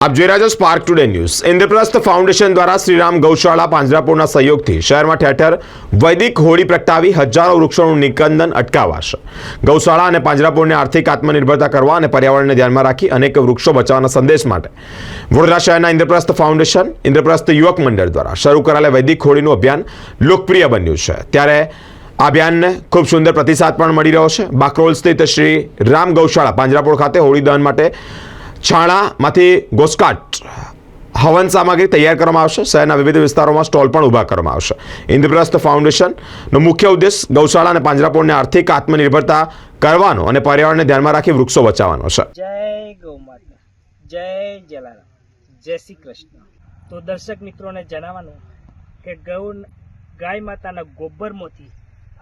આપ જોઈ રહ્યા છો spark today news. Indraprastha foundation દ્વારા શ્રીરામ ગૌશાળા પાંજરાપોળના સહયોગથી શહેરમાં ઠેર ઠેર વૈદિક હોળી પ્રગટાવી હજારો વૃક્ષોનું નિકંદન અટકાવાશે। ગૌશાળા અને પાંજરાપોળને આર્થિક આત્મનિર્ભરતા કરવા અને પર્યાવરણને ધ્યાનમાં રાખી અનેક વૃક્ષો બચાવવાના સંદેશ માટે વડોદરા શહેરના ઇન્દ્રપ્રસ્થ ફાઉન્ડેશન ઇન્દ્રપ્રસ્થ યુવક મંડળ દ્વારા શરૂ કરાયેલા વૈદિક હોળીનું અભિયાન લોકપ્રિય બન્યું છે। ત્યારે આ અભિયાનને ખૂબ સુંદર પ્રતિસાદ પણ મળી રહ્યો છે। બાકરોલ સ્થિત શ્રી રામ ગૌશાળા પાંજરાપોળ ખાતે હોળી દહન માટે છાણામાંથી ઘોસકાટ હવન સામગ્રી તૈયાર કરવામાં આવશે। શહેરના વિવિધ વિસ્તારોમાં સ્ટોલ પણ ઊભા કરવામાં આવશે। ઇન્દ્રપ્રસ્થ ફાઉન્ડેશનનો મુખ્ય ઉદ્દેશ ગૌશાળા અને પાંજરાપોળને આર્થિક આત્મનિર્ભરતા કરવાનો અને પર્યાવરણને ધ્યાનમાં રાખી વૃક્ષો બચાવવાનો છે। જય ગૌ માતા, જય જલારામ, જય શ્રી કૃષ્ણ। તો દર્શક મિત્રોને જણાવવાનું કે ગાય માતાના ગોબરમાંથી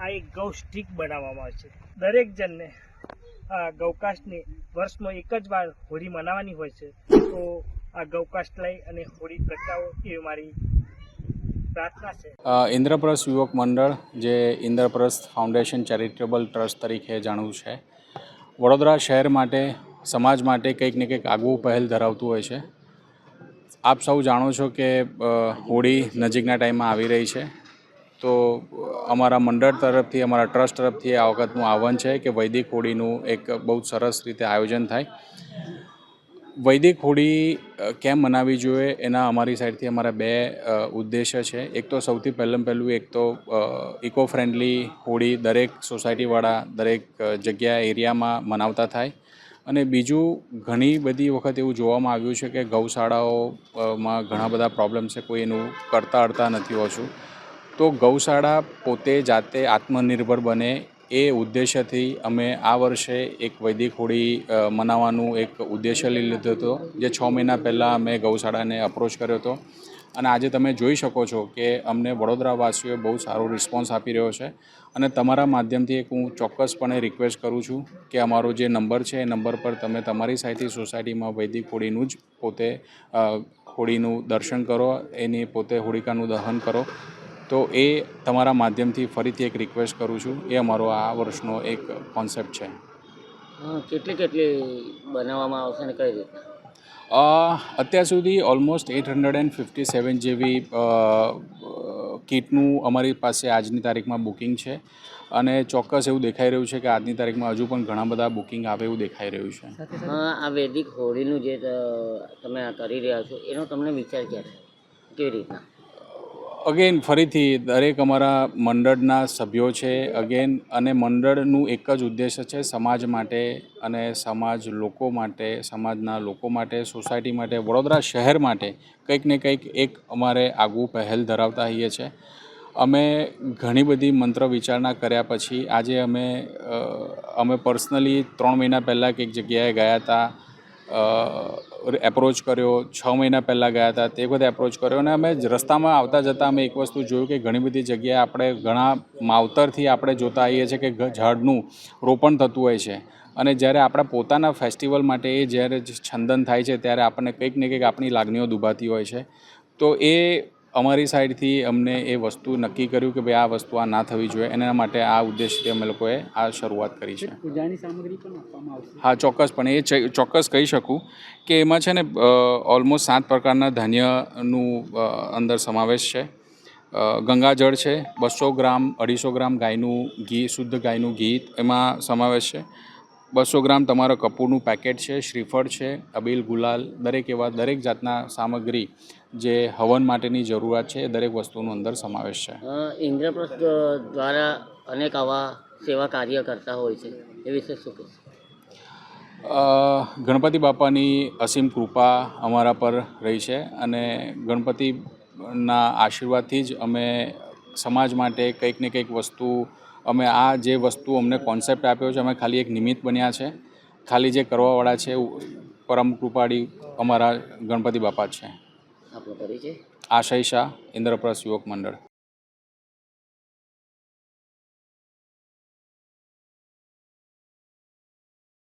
આ એક ગૌ સ્ટિક બનાવવામાં આવે છે। દરેક જણને આ ગૌકાસ્ટની વર્ષમાં એક જ વાર હોળી મનાવવાની હોય છે, તો આ ગૌકાસ્ટ લઈ અને હોળી પ્રગટાવો એવી મારી પ્રાર્થના છે। ઇન્દ્રપ્રસ્થ યુવક મંડળ જે ઇન્દ્રપ્રસ્થ ફાઉન્ડેશન ચેરિટેબલ ટ્રસ્ટ તરીકે જાણવું છે, વડોદરા શહેર માટે સમાજ માટે કંઈક ને કંઈક આગવું પહેલ ધરાવતું હોય છે। આપ સૌ જાણો છો કે હોળી નજીકના ટાઈમમાં આવી રહી છે, તો અમારા મંડળ તરફથી અમારા ટ્રસ્ટ તરફથી આ વખતનું આહ્વાન છે કે વૈદિક હોળીનું એક બહુ સરસ રીતે આયોજન થાય। વૈદિક હોળી કેમ મનાવવી જોઈએ એના અમારી સાઈડથી અમારા બે ઉદ્દેશ્ય છે। એક તો સૌથી પહેલું એક તો ઇકો ફ્રેન્ડલી હોળી દરેક સોસાયટીવાળા દરેક જગ્યા એરિયામાં મનાવતા થાય, અને બીજું ઘણી બધી વખત એવું જોવામાં આવ્યું છે કે ગૌશાળાઓમાં ઘણા બધા પ્રોબ્લેમ છે, કોઈ એનું કરતા અડતા નથી હોતું। તો ગૌશાળા પોતે જાતે આત્મનિર્ભર બને એ ઉદ્દેશ્યથી અમે આ વર્ષે એક વૈદિક હોળી મનાવવાનું એક ઉદ્દેશ્ય લઈ લીધો હતો, જે 6 મહિના પહેલાં અમે ગૌશાળાને અપ્રોચ કર્યો હતો, અને આજે તમે જોઈ શકો છો કે અમને વડોદરાવાસીઓએ બહુ સારો રિસ્પોન્સ આપી રહ્યો છે। અને તમારા માધ્યમથી એક હું ચોક્કસપણે રિક્વેસ્ટ કરું છું કે અમારો જે નંબર છે એ નંબર પર તમે તમારી સાઈડથી સોસાયટીમાં વૈદિક હોળીનું જ પોતે હોળીનું દર્શન કરો, એની પોતે હોળિકાનું દહન કરો। તો એ તમારા માધ્યમથી ફરીથી એક રિક્વેસ્ટ કરું છું। એ અમારો આ વર્ષનો એક કોન્સેપ્ટ છે। કેટલી બનાવવામાં આવશે ને કઈ રીતે? અત્યાર સુધી ઓલમોસ્ટ 857 જેવી કીટનું અમારી પાસે આજની તારીખમાં બુકિંગ છે, અને ચોક્કસ એવું દેખાઈ રહ્યું છે કે આજની તારીખમાં હજુ પણ ઘણા બધા બુકિંગ આવે એવું દેખાઈ રહ્યું છે। આ વૈદિક હોળીનું જે તમે કરી રહ્યા છો એનો તમને વિચાર ક્યારે, કેવી રીતના? અગેન ફરીથી દરેક અમારા મંડળના સભ્યો છે અગેન, અને મંડળનું એક જ ઉદ્દેશ્ય છે સમાજ માટે અને સમાજના લોકો માટે, સોસાયટી માટે, વડોદરા શહેર માટે કંઈક ને કંઈક એક અમારે આગવું પહેલ ધરાવતા હોઈએ છીએ। અમે ઘણી બધી મંત્ર વિચારણા કર્યા પછી આજે અમે પર્સનલી 3 મહિના પહેલાં એક જગ્યાએ ગયા હતા, એપ્રોચ કર્યો, 6 મહિના પહેલાં ગયા હતા, તે વખતે એપ્રોચ કર્યો, અને અમે રસ્તામાં આવતા જતાં અમે એક વસ્તુ જોયું કે ઘણી બધી જગ્યાએ આપણે ઘણા માવતરથી આપણે જોતા આવીએ છીએ કે ઝાડનું રોપણ થતું હોય છે, અને જ્યારે આપણા પોતાના ફેસ્ટિવલ માટે એ જ્યારે છંદન થાય છે ત્યારે આપણને કંઈક ને કંઈક આપણી લાગણીઓ દુભાતી હોય છે। તો એ અમારી સાઈડથી અમને એ વસ્તુ નક્કી કર્યું કે ભાઈ આ વસ્તુ આ ના થવી જોઈએ, એના માટે આ ઉદ્દેશથી અમે લોકોએ આ શરૂઆત કરી છે। પૂજાની સામગ્રી પણ આપવામાં આવશે? હા, ચોક્કસપણે એ ચોક્કસ કહી શકું કે એમાં છે ને ઓલમોસ્ટ 7 પ્રકારના ધાન્યનું અંદર સમાવેશ છે। ગંગાજળ છે, 200 ગ્રામ 250 ગ્રામ ગાયનું ઘી, શુદ્ધ ગાયનું ઘી એમાં સમાવેશ છે, 200 ગ્રામ તમારો કપૂરનું પેકેટ છે, શ્રીફળ છે, અબીલ ગુલાલ, દરેક જાતના સામગ્રી જે હવન માટેની જરૂરિયાત છે એ દરેક વસ્તુનો અંદર સમાવેશ છે। ઇન્દ્રપ્રસ્થ દ્વારા અનેક આવા સેવા કાર્ય કરતા હોય છે, એ વિશે શું કહેશો? ગણપતિ બાપાની અસીમ કૃપા અમારા પર રહી છે, અને ગણપતિના આશીર્વાદથી જ અમે સમાજ માટે કંઈક ને કંઈક વસ્તુ અમે આ જે વસ્તુ અમને કોન્સેપ્ટ આપ્યો છે અમે ખાલી એક નિમિત્ત બન્યા છે, ખાલી જે કરવાવાળા છે પરમ કૃપાળી અમારા ગણપતિ બાપા છે। આપણો પરિચય? આશય શાહ, ઇન્દ્રપ્રસ્થ યુવક મંડળ।